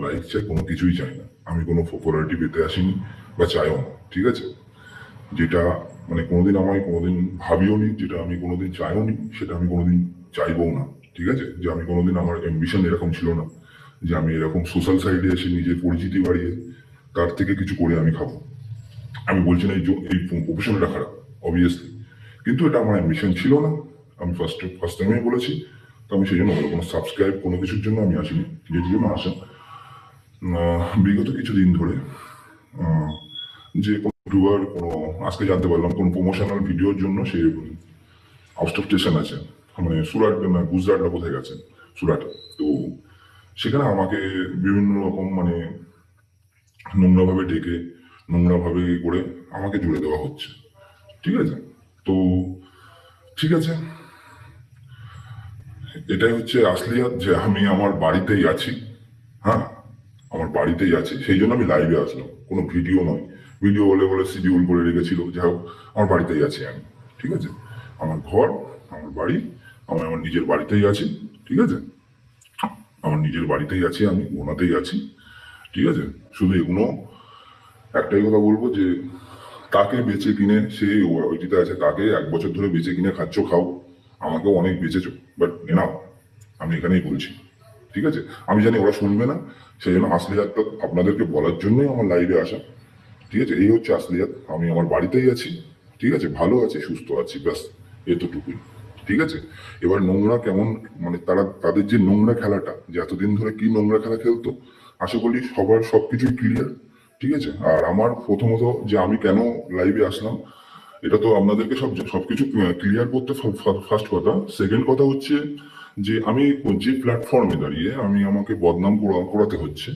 Like চাই, কোনো কিছুই চাই না। আমি কোনো পপুলারিটি পেতে আসিনি বা চাইও না, ঠিক আছে? যেটা মানে কোনোদিন আমায় কোনোদিন ভাবিও নি, যেটা আমি কোনোদিন চাইও নি, সেটা আমি কোনোদিন চাইবও না, ঠিক আছে? যে আমি কোনোদিন, আমার অ্যাম্বিশন এরকম ছিল না যে আমি এরকম সোশ্যাল সাইডে এসে নিজের পরিচিতি বাড়িয়ে তার থেকে কিছু করে আমি খাবো। আমি বলছি না এই প্রফেশনটা খারাপ, অবভিয়াসলি, কিন্তু এটা আমার অ্যাম্বিশন ছিল না। আমি ফার্স্ট টাইমে বলেছি, তো আমি সেই জন্য কোনো সাবস্ক্রাইব কোনো কিছুর জন্য আমি আসিনি, যেটির জন্য আসা বিগত কিছুদিন ধরে যে কোনো ইউটিউবার কোনো, আজকে জানতে পারলাম কোনো প্রমোশনাল ভিডিওর জন্য সে আউট অফ স্টেশন আছে, মানে সুরাট না গুজরাট না কোথায় গেছেন, সুরাট। তো সেখানে আমাকে বিভিন্ন রকম মানে নোংরাভাবে ডেকে, নোংরাভাবে করে আমাকে জুড়ে দেওয়া হচ্ছে, ঠিক আছে? তো ঠিক আছে, এটাই হচ্ছে আসলিয়াত, যে আমি আমার বাড়িতেই আছি। হ্যাঁ, আমার বাড়িতেই আছি, সেই জন্য আমি লাইভে আসলাম, কোনো ভিডিও নয়। ভিডিও বলে বলে শিডিউল করে রেখেছিল, যাই হোক আমার বাড়িতেই আছি আমি, ঠিক আছে? আমার ঘর, আমার বাড়ি, আমি আমার নিজের বাড়িতেই আছি, ঠিক আছে? আমার নিজের বাড়িতেই আছি, আমি ওনাতেই আছি, ঠিক আছে? শুধু এগুলো একটাই কথা বলবো যে তাকে বেচে কিনে, সে ওইটিতে আছে, তাকে 1 বছর ধরে বেচে কিনে খাচ্ছ, খাও, আমাকেও অনেক বেচেছো, বাট এনাফ, আমি এখানেই বলছি, ঠিক আছে? আমি জানি ওরা শুনবে না, সেই জন্য আসলিয়াতটা আপনাদেরকে বলার জন্যই আমার লাইভে আসা, ঠিক আছে? এই হচ্ছে আসলিয়াত, আমি আমার বাড়িতেই আছি, ঠিক আছে? ভালো আছি, সুস্থ আছি, ব্যাস এতটুকুই, ঠিক আছে? এবার নোংরা কেমন, মানে তাদের যে নোংরা খেলাটা, যে এতদিন ধরে কি নোংরা খেলা খেলতো, আশা করি সবার সবকিছুই ক্লিয়ার, ঠিক আছে? আর আমার প্রথমত যে আমি কেন লাইভে আসলাম, এটা তো আপনাদেরকে সবকিছু ক্লিয়ার করতে ফার্স্ট কথা। সেকেন্ড কথা হচ্ছে যে আমি যে প্ল্যাটফর্মে দাঁড়িয়ে আমাকে বদনাম করাতে হচ্ছে,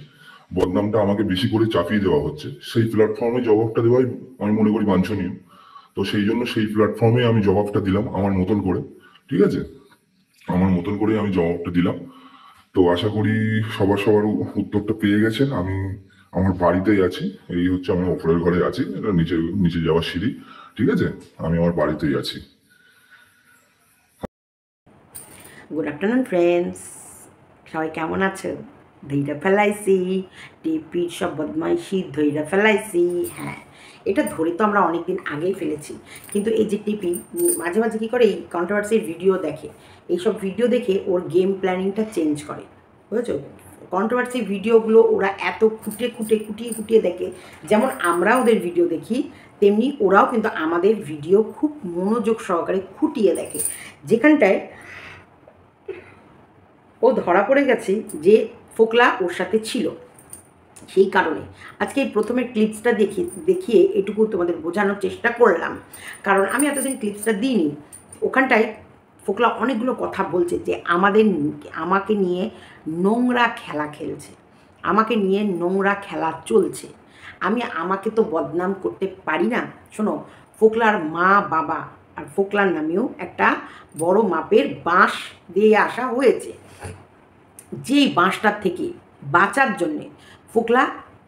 বদনামটা আমাকে বেশি করে চাপিয়ে দেওয়া হচ্ছে, সেই প্ল্যাটফর্মে জবাবটা দেওয়াই আমি মনে করি বাঞ্ছনীয়। তো সেই জন্য সেই প্ল্যাটফর্মে আমি জবাবটা দিলাম আমার মতন করে, ঠিক আছে? আমার মতন করে আমি জবাবটা দিলাম। তো আশা করি সবার উত্তরটা পেয়ে গেছেন। আমি আমার বাড়িতেই আছি, এই হচ্ছে আমি ওপরের ঘরে আছি, এটা নিচে নিচে যাওয়ার সিঁড়ি, ঠিক আছে? আমি আমার বাড়িতেই আছি। গুড আফটারনুন ফ্রেন্ডস, সবাই কেমন আছো? ধৈর্য ফেলাইছি, টিপির সব বদমাইশি ধৈর্য ফেলাইছি। হ্যাঁ, এটা ধরে তো আমরা অনেকদিন আগেই ফেলেছি, কিন্তু এই যে টিপি মাঝে মাঝে কী করে, এই কন্ট্রোভার্সির ভিডিও দেখে, এইসব ভিডিও দেখে ওর গেম প্ল্যানিংটা চেঞ্জ করে, বুঝেছো? কন্ট্রোভার্সি ভিডিওগুলো ওরা এত খুঁটিয়ে দেখে, যেমন আমরা ওদের ভিডিও দেখি, তেমনি ওরাও কিন্তু আমাদের ভিডিও খুব মনোযোগ সহকারে খুঁটিয়ে দেখে, যেখানটায় ও ধরা পড়ে গেছে যে ফোকলা ওর সাথে ছিল। সেই কারণে আজকে এই প্রথমের ক্লিপসটা দেখিয়ে এটুকু তোমাদের বোঝানোর চেষ্টা করলাম, কারণ আমি এতদিন ক্লিপসটা দিইনি। ওখানটায় ফোকলা অনেকগুলো কথা বলছে যে আমাকে নিয়ে নোংরা খেলা খেলছে, আমাকে নিয়ে নোংরা খেলা চলছে, আমাকে তো বদনাম করতে পারি না। শোনো, ফোকলার মা বাবা আর ফোকলার নামেও একটা বড় মাপের বাঁশ দিয়ে আসা হয়েছে, যেই বাঁশটার থেকে বাঁচার জন্যে ফোকলা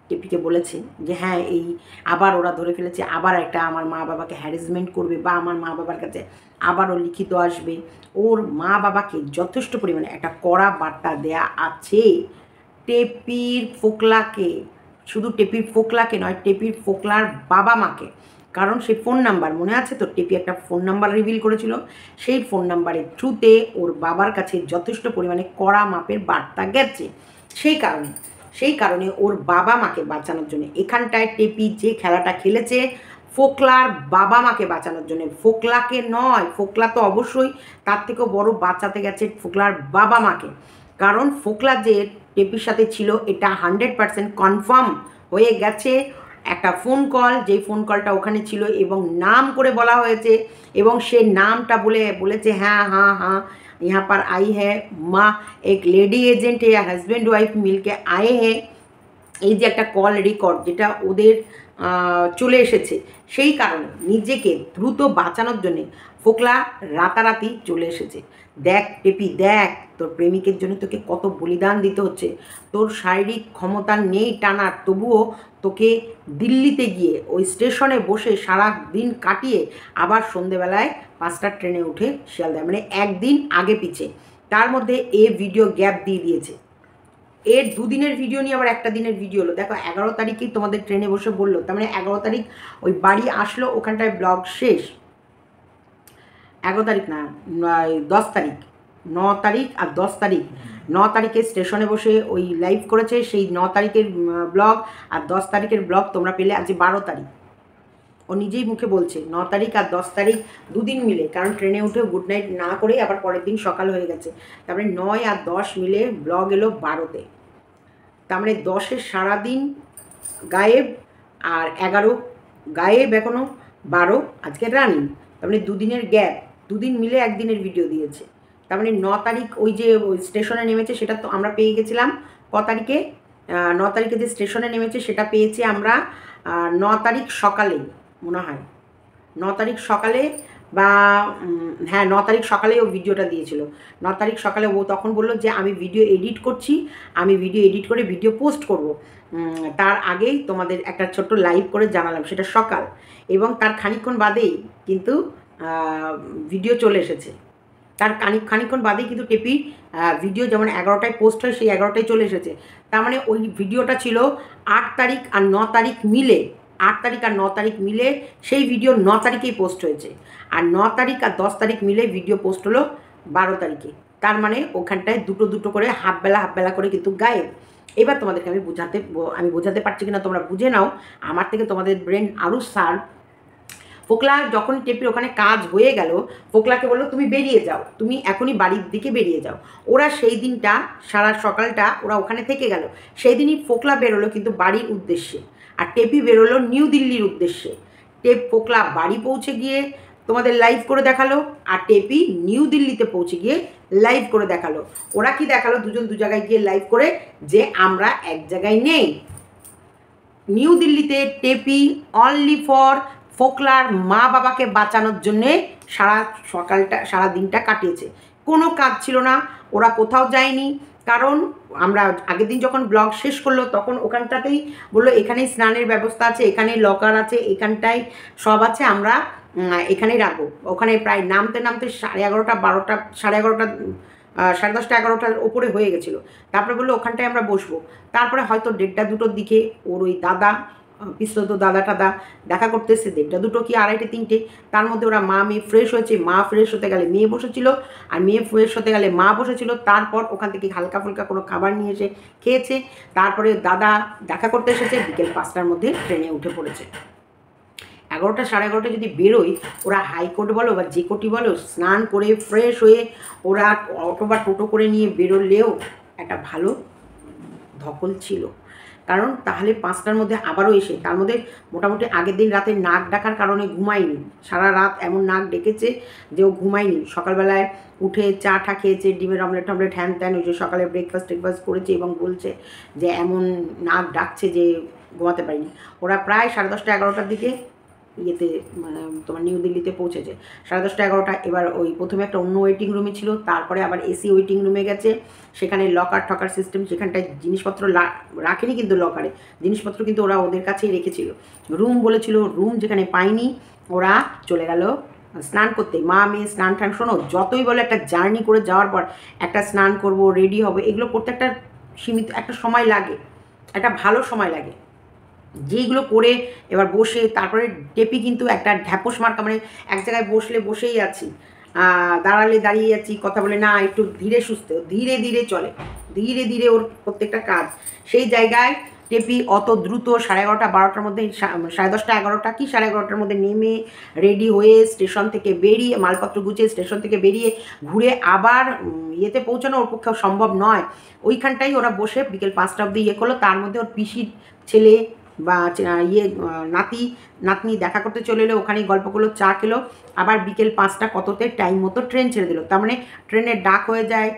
টেপিকে বলেছে যে হ্যাঁ, এই আবার ওরা ধরে ফেলেছে, আবার একটা আমার মা বাবাকে হ্যারাসমেন্ট করবে, বা আমার মা বাবার কাছে আবারও লিখিত আসবে। ওর মা বাবাকে যথেষ্ট পরিমাণে একটা কড়া বার্তা দেয়া আছে টেপির ফোকলাকে, শুধু টেপির ফোকলাকে নয়, টেপির ফোকলার বাবা মাকে। কারণ সেই ফোন নাম্বার মনে আছে তো, টেপি একটা ফোন নাম্বার রিভিল করেছিল, সেই ফোন নাম্বারের থ্রুতে ওর বাবার কাছে যথেষ্ট পরিমাণে কড়া মাপের বার্তা গেছে। সেই কারণে ওর বাবা মাকে বাঁচানোর জন্য এখানটায় টেপি যে খেলাটা খেলেছে, ফোকলার বাবা মাকে বাঁচানোর জন্য, ফোকলাকে নয়। ফোকলা তো অবশ্যই তার থেকেও বড় বাঁচাতে গেছে ফোকলার বাবা মাকে, কারণ ফোকলা যে টেপির সাথে ছিল এটা 100% কনফার্ম হয়ে গেছে। একটা ফোন কল, যেই ফোন কলটা ওখানে ছিল এবং নাম করে বলা হয়েছে, এবং সে নামটা বলেছে হ্যাঁ हाँ हाँ यहाँ पर आई है माँ, एक लेडी एजेंट है या हस्बैंड वाइफ मिलके आए हैं। এই যে একটা কল রেকর্ড যেটা ওদের চলে এসেছে, সেই কারণে নিজেকে দ্রুত বাঁচানোর জন্যে ফোকলা রাতারাতি চলে এসেছে। দেখ টেপি, দেখ তোর প্রেমিকের জন্য তোকে কত বলিদান দিতে হচ্ছে, তোর শারীরিক ক্ষমতা নেই টানার, তবুও তোকে দিল্লিতে গিয়ে ওই স্টেশনে বসে সারা দিন কাটিয়ে আবার সন্ধেবেলায় 5টার ট্রেনে উঠে শিয়ালদায়, মানে একদিন আগে পিছে, তার মধ্যে ভিডিও গ্যাপ দিয়ে দিয়েছে। এর দুদিনের ভিডিও নিয়ে আবার একটা দিনের ভিডিও হলো। দেখো 11 তারিখেই তোমাদের ট্রেনে বসে বললো, তার মানে 11 তারিখ ওই বাড়ি আসলো, ওখানটায় ব্লগ শেষ। 11 তারিখ না, 10 তারিখ, 9 তারিখ আর 10 তারিখ। 9 তারিখে স্টেশনে বসে ওই লাইভ করেছে, সেই 9 তারিখের ব্লগ আর 10 তারিখের ব্লগ তোমরা পেলে আজ 12 তারিখ। ও নিজেই মুখে বলছে 9 তারিখ আর 10 তারিখ দুদিন মিলে, কারণ ট্রেনে উঠে গুড নাইট না করে আবার পরের দিন সকাল হয়ে গেছে। তারপরে 9 আর 10 মিলে ব্লগ এলো 12তে। তার মানে 10-এর সারাদিন গায়েব, আর 11 গায়েব এখনও, 12 আজকে রানিং। তার মানে দুদিনের গ্যাপ, দুদিন মিলে একদিনের ভিডিও দিয়েছে। তার মানে 9 তারিখ ওই যে স্টেশনে নেমেছে সেটা তো আমরা পেয়ে গেছিলাম ক তারিখে, 9 তারিখে যে স্টেশনে নেমেছে সেটা পেয়েছি আমরা 9 তারিখ সকালেই মনে হয়, 9 তারিখ সকালে বা হ্যাঁ 9 তারিখ সকালেই ও ভিডিওটা দিয়েছিল। 9 তারিখ সকালে ও তখন বললো যে আমি ভিডিও এডিট করছি, আমি ভিডিও এডিট করে ভিডিও পোস্ট করব। তার আগেই তোমাদের একটা ছোট্ট লাইভ করে জানালাম, সেটা সকাল, এবং তার খানিকক্ষণ বাদেই কিন্তু ভিডিও চলে এসেছে। তার খানিকক্ষণ বাদেই কিন্তু টেপি ভিডিও যেমন 11টায় পোস্ট হয় সেই 11টায় চলে এসেছে। তার মানে ওই ভিডিওটা ছিল 8 তারিখ আর 9 তারিখ মিলে, 8 তারিখ আর 9 তারিখ মিলে সেই ভিডিও 9 তারিখেই পোস্ট হয়েছে, আর 9 তারিখ আর 10 তারিখ মিলে ভিডিও পোস্ট হলো 12 তারিখে। তার মানে ওখানটায় দুটো দুটো করে হাফ বেলা করে কিন্তু গায়েব। এবার তোমাদেরকে আমি বোঝাতে পারছি কিনা তোমরা বুঝে নাও, আমার থেকে তোমাদের ব্রেন আরও শার্প। ফোকলা যখন টেপির ওখানে কাজ হয়ে গেল, ফোকলাকে বললো তুমি বেরিয়ে যাও, তুমি এখনই বাড়ির দিকে বেরিয়ে যাও। ওরা সেই দিনটা সারা সকালটা ওরা ওখানে থেকে গেল। সেই দিনই ফোকলা বেরোলো কিন্তু বাড়ির উদ্দেশ্যে, আর টেপি বেরোলো নিউ দিল্লির উদ্দেশ্যে। ফোকলা বাড়ি পৌঁছে গিয়ে তোমাদের লাইভ করে দেখালো, আর টেপি নিউ দিল্লিতে পৌঁছে গিয়ে লাইভ করে দেখালো। ওরা কি দেখালো, দুজন দু জায়গায় গিয়ে লাইভ করে, যে আমরা এক জায়গায় নেই। নিউ দিল্লিতে টেপি অনলি ফর ফোকলার মা বাবাকে বাঁচানোর জন্যে সারা দিনটা কাটিয়েছে। কোনো কাজ ছিল না, ওরা কোথাও যায়নি। কারণ আমরা আগের দিন যখন ব্লগ শেষ করলো তখন ওখানটাতেই বললো এখানেই স্নানের ব্যবস্থা আছে, এখানে লকার আছে, এখানটায় সব আছে, আমরা এখানেই রাখবো। ওখানে প্রায় নামতে 11:30 12টা 11:30 10:30 11টার ওপরে হয়ে গেছিলো। তারপরে বললো ওখানটায় আমরা বসবো। তারপরে হয়তো 1:30 2টোর দিকে ওর ওই দাদা পিস্তত দাদা টাদা দেখা করতে এসছে, 1:30 2টো কি 2:30 3টে। তার মধ্যে ওরা মা মেয়ে ফ্রেশ হয়েছে, মা ফ্রেশ হতে গেলে মেয়ে বসেছিল, আর মেয়ে ফ্রেশ হতে গেলে মা বসেছিল। তারপর ওখান থেকে হালকা ফুলকা কোনো খাবার নিয়ে এসে খেয়েছে। তারপরে দাদা দেখা করতে এসেছে, বিকেল 5টার মধ্যে ট্রেনে উঠে পড়েছে। 11টা 11:30 যদি বেরোয়, ওরা হাইকোর্ট বলো বা যে কোর্টই বলো, স্নান করে ফ্রেশ হয়ে ওরা অটো বা টোটো করে নিয়ে বেরোলেও একটা ভালো ধকল ছিল। কারণ তাহলে 5টার মধ্যে আবারও এসে, তার মধ্যে মোটামুটি আগের দিন রাতে নাক ডাকার কারণে ঘুমায়নি, সারা রাত এমন নাক ডেকেছে যে ও ঘুমায়নি। সকালবেলায় উঠে চা টা খেয়েছে, ডিমের অমলেট টমলেট হ্যান ত্যান, ওই যে সকালে ব্রেকফাস্ট করেছে, এবং বলছে যে এমন নাক ডাকছে যে ঘুমাতে পারিনি। ওরা প্রায় 10:30 11টার দিকে ইয়েতে তোমার নিউ দিল্লিতে পৌঁছেছে। 10:30 11টা। এবার ওই প্রথমে একটা অন্য ওয়েটিং রুমে ছিল, তারপরে আবার এসি ওয়েটিং রুমে গেছে। সেখানে লকার ঠকার সিস্টেম, সেখানটায় জিনিসপত্র রাখেনি, কিন্তু লকারে জিনিসপত্র কিন্তু ওরা ওদের কাছেই রেখেছিল। রুম বলেছিল, রুম যেখানে পায়নি ওরা চলে গেল স্নান করতে। মা মেয়ে স্নান টান, শোনো যতই বলে একটা জার্নি করে যাওয়ার পর একটা স্নান করব, রেডি হবে, এগুলো করতে একটা সীমিত একটা সময় লাগে, একটা ভালো সময় লাগে। যেইগুলো করে এবার বসে তারপরে টেপি কিন্তু একটা ঢ্যাপস মার্কা, মানে এক জায়গায় বসেই আছি, দাঁড়ালে দাঁড়িয়ে যাচ্ছি, কথা বলে না, একটু ধীরে সুস্থে ধীরে ধীরে চলে, ধীরে ধীরে ওর প্রত্যেকটা কাজ। সেই জায়গায় টেপি অত দ্রুত 11:30 12টার মধ্যে, 10:30 11টা কি 11:30টার মধ্যে নেমে রেডি হয়ে স্টেশন থেকে বেরিয়ে মালপত্র গুছিয়ে স্টেশন থেকে বেরিয়ে ঘুরে আবার ইয়েতে পৌঁছানো ওর পক্ষে সম্ভব নয়। ওইখানটাই ওরা বসে বিকেল 5টা অবধি ইয়ে করলো। তার মধ্যে ওর পিসির ছেলে বা নাতনি দেখা করতে চলে এলো, ওখানেই গল্প করলো, চা খেলো। আবার বিকেল 5টা কততে টাইম মতো ট্রেন ছেড়ে দিল। তার মানে ট্রেনের ডাক হয়ে যায়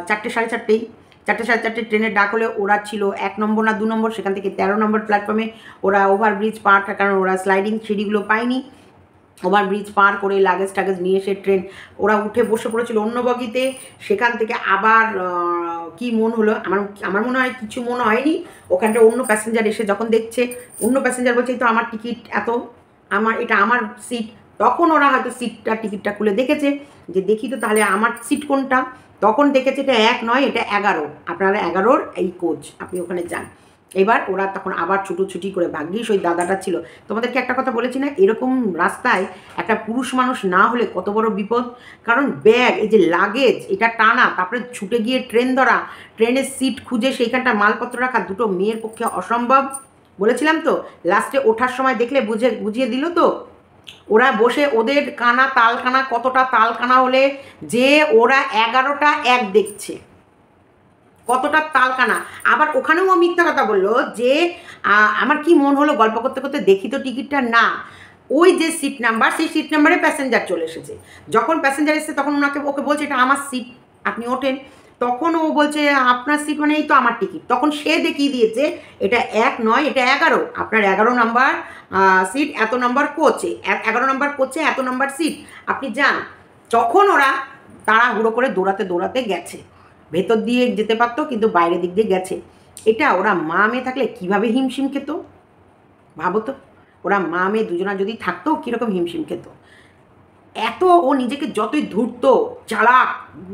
4টে 4:30, 4টে 4:30 ট্রেনের ডাক হলে ওরা ছিল 1 নম্বর না 2 নম্বর, সেখান থেকে 13 নম্বর প্ল্যাটফর্মে। ওরা ওভারব্রিজ পার, কারণ ওরা স্লাইডিং সিঁড়িগুলো পায়নি, ওভারব্রিজ পার করে লাগেজ টাগেজ নিয়ে এসে ট্রেন ওরা উঠে বসে পড়েছিল অন্য বগিতে। সেখান থেকে আবার কি মন হলো, আমার মনে হয় কিছু মনে হয়নি। ওখানটা অন্য প্যাসেঞ্জার এসে যখন দেখছে, অন্য প্যাসেঞ্জার বলছে তো আমার টিকিট এত, এটা আমার সিট, তখন ওরা হয়তো টিকিটটা খুলে দেখেছে যে দেখি তো তাহলে আমার সিট কোনটা। তখন দেখেছে এটা 1 নয়, এটা 11। আপনারা 11-র এই কোচ, আপনি ওখানে যান। এবার ওরা তখন আবার ছুটোছুটি করে, ভাগ্যিস ওই দাদাটা ছিল। তোমাদেরকে একটা কথা বলেছি না, এরকম রাস্তায় একটা পুরুষ মানুষ না হলে কত বড় বিপদ। কারণ ব্যাগ, এই যে লাগেজ, এটা টানা, তারপরে ছুটে গিয়ে ট্রেন ধরা, ট্রেনের সিট খুঁজে সেইখানটা মালপত্র রাখা, দুটো মেয়ের পক্ষে অসম্ভব। বলেছিলাম তো, লাস্টে ওঠার সময় দেখলে বুঝিয়ে দিল তো। ওরা বসে ওদের কানা তালকানা, কতটা তালকানা হলে যে ওরা 11টা এক দেখছে, কতটা তালকানা। আবার ওখানেও ও মিথ্যা কথা বললো যে আমার কি মন হলো গল্প করতে করতে, দেখি তো টিকিটটা, না ওই যে সিট নাম্বার, সেই সিট নাম্বারে প্যাসেঞ্জার চলে এসেছে। যখন প্যাসেঞ্জার এসেছে তখন ওকে বলছে এটা আমার সিট, আপনি ওঠেন। তখন ও বলছে আপনার সিট মানে এই তো আমার টিকিট। তখন সে দেখিয়ে দিয়েছে এটা 1 নয়, এটা 11, আপনার 11 নাম্বার সিট, এত নাম্বার কোচে, 11 নাম্বার কোচে এত নাম্বার সিট, আপনি যান। তখন ওরা তাড়াহুড়ো করে দৌড়াতে দৌড়াতে গেছে, ভেতর দিয়ে যেতে পারতো কিন্তু বাইরের দিক দিয়ে গেছে। এটা ওরা মা মেয়ে থাকলে কীভাবে হিমশিম খেত ভাবো তো। ওরা মা মেয়ে দুজনা যদি থাকতো কীরকম হিমশিম খেত। এত ও নিজেকে যতই ধূর্ত, চালাক,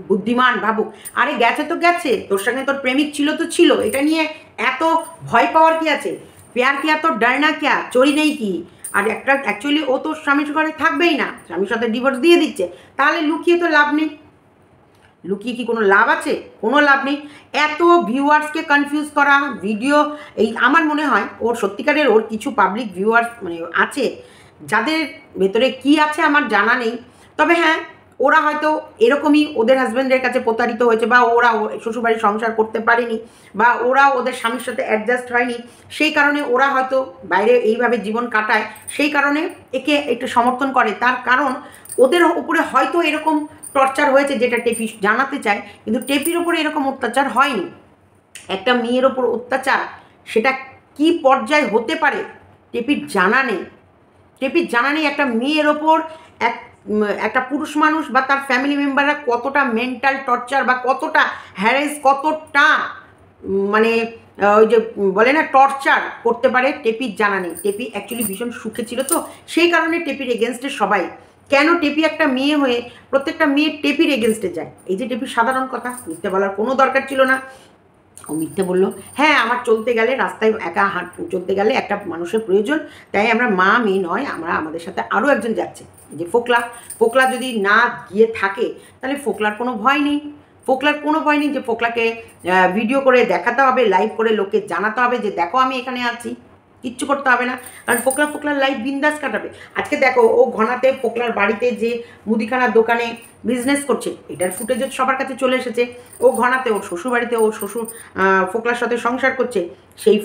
বুদ্ধিমান ভাবুক, আরে গেছে তো গেছে, তোর সঙ্গে তোর প্রেমিক ছিল তো ছিল, এটা নিয়ে এত ভয় পাওয়ার কি আছে? প্যার কিয়া তো ডারনা কিয়া, চোরি নেই কি? আর একটা অ্যাকচুয়ালি ও তোর স্বামীর ঘরে থাকবেই না, স্বামীর সাথে ডিভোর্স দিয়ে দিচ্ছে, তাহলে লুকিয়ে তো লাভ নেই। লুকিয়ে কি কোনো লাভ আছে? কোনো লাভ নেই। এত ভিউয়ার্সকে কনফিউজ করা ভিডিও, এই আমার মনে হয় ওর সত্যিকারের ওর কিছু পাবলিক ভিউয়ার্স মানে আছে, যাদের ভেতরে কি আছে আমার জানা নেই। তবে হ্যাঁ, ওরা হয়তো এরকমই ওদের হাজব্যান্ডের কাছে প্রতারিত হয়েছে, বা ওরা শ্বশুরবাড়ির সংসার করতে পারেনি, বা ওরা ওদের স্বামীর সাথে অ্যাডজাস্ট হয়নি, সেই কারণে ওরা হয়তো বাইরে এইভাবে জীবন কাটায়, সেই কারণে একে একটু সমর্থন করে। তার কারণ ওদের উপরে হয়তো এরকম টর্চার হয়েছে যেটা টেপি জানাতে চায়, কিন্তু টেপির ওপরে এরকম অত্যাচার হয়নি। একটা মেয়ের ওপর অত্যাচার সেটা কি পর্যায়ে হতে পারে টেপির জানা নেই। টেপির জানা নেই একটা মেয়ের ওপর একটা পুরুষ মানুষ বা তার ফ্যামিলি মেম্বাররা কতটা মেন্টাল টর্চার বা কতটা হ্যারেস, কতটা মানে ওই যে বলে না টর্চার করতে পারে, টেপির জানা নেই। টেপি অ্যাকচুয়ালি ভীষণ সুখে ছিল তো, সেই কারণে টেপির এগেনস্টে সবাই। কেন টেপি একটা মেয়ে হয়ে প্রত্যেকটা মেয়ে টেপির এগেনস্টে যায়? এই যে টেপির সাধারণ কথা, মিথ্যে বলার কোনো দরকার ছিল না। ও মিথ্যে বললো, হ্যাঁ আমার চলতে গেলে রাস্তায় একা চলতে গেলে একটা মানুষের প্রয়োজন, তাই আমরা মা মেয়ে নয়, আমরা আমাদের সাথে আরও একজন যাচ্ছে, যে ফোকলা যদি না গিয়ে থাকে তাহলে ফোকলার কোনো ভয় নেই। ফোকলার কোনো ভয় নেই যে ফোকলাকে ভিডিও করে দেখাতে হবে, লাইভ করে লোককে জানাতে হবে যে দেখো আমি এখানে আছি, কিচ্ছু করতে হবে না। কারণ ফোকলার লাইফ বিন্দাস কাটাবে। আজকে দেখো ও ঘনাতে ফোকলার বাড়িতে যে মুদিখানার দোকানে বিজনেস করছে, এটার ফুটেজ সবার কাছে চলে এসেছে। ও ঘনাতে ওর শ্বশুরবাড়িতে ওর শ্বশুর ফোকলার সাথে সংসার করছে, সেই